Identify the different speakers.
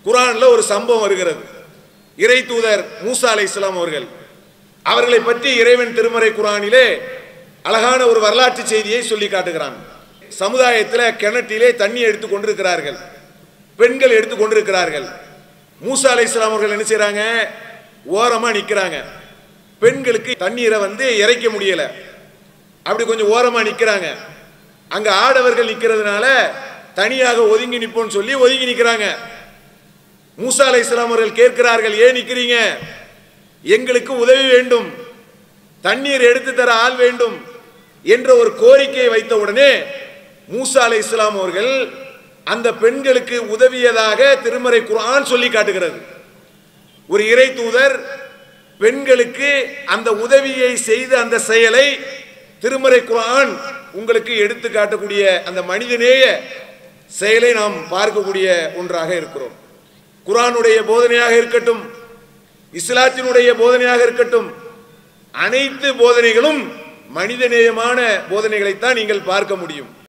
Speaker 1: குர்ஆன்ல ஒரு சம்பவம் வருகிறது. இறை தூதர் மூசா அலைஹிஸ்ஸலாம் அவர்களை பற்றி இறைவன் திருமறை குர்ஆனிலே அழகான ஒரு வரலாற்று செய்தியை சொல்லி காட்டுகிறான். சமுதாயத்தில் கிணற்றிலே தண்ணி எடுத்து கொண்டிருக்கிறார்கள், பெண்கள் எடுத்து கொண்டிருக்கிறார்கள். மூசா அலைஹிஸ்ஸலாம் என்ன செய்றாங்க? ஓரமா நிற்கிறாங்க. பெண்களுக்கு தண்ணீரை இறைக்க முடியல, அப்படி கொஞ்சம் ஓரமா நிற்கிறாங்க. அங்க ஆடவர்கள் நிற்கிறதுனால தனியாக ஒதுங்கி நிற்போம்னு சொல்லி ஒதுங்கி நிற்கிறாங்க. மூசா அலைஹிஸ்ஸலாம் கேட்கிறார்கள், ஏன் நிற்கிறீங்க? எங்களுக்கு உதவி வேண்டும், தண்ணீர் எடுத்து தர ஆள் வேண்டும் என்ற ஒரு கோரிக்கையை வைத்த உடனே மூசா அலைஹிஸ்ஸலாம் அந்த பெண்களுக்கு உதவியதாக திருமறை குர்ஆன் சொல்லி காட்டுகிறது. ஒரு இறை தூதர் பெண்களுக்கு அந்த உதவியை செய்த அந்த செயலை திருமறை குர்ஆன் உங்களுக்கு எடுத்து காட்டக்கூடிய அந்த மனிதநேய செயலை நாம் பார்க்கக்கூடிய ஒன்றாக இருக்கிறோம். குர்ஆனுடைய போதனையாக இருக்கட்டும், இஸ்லாத்தினுடைய போதனையாக இருக்கட்டும், அனைத்து போதனைகளும் மனிதநேயமான போதனைகளைத்தான் நீங்கள் பார்க்க முடியும்.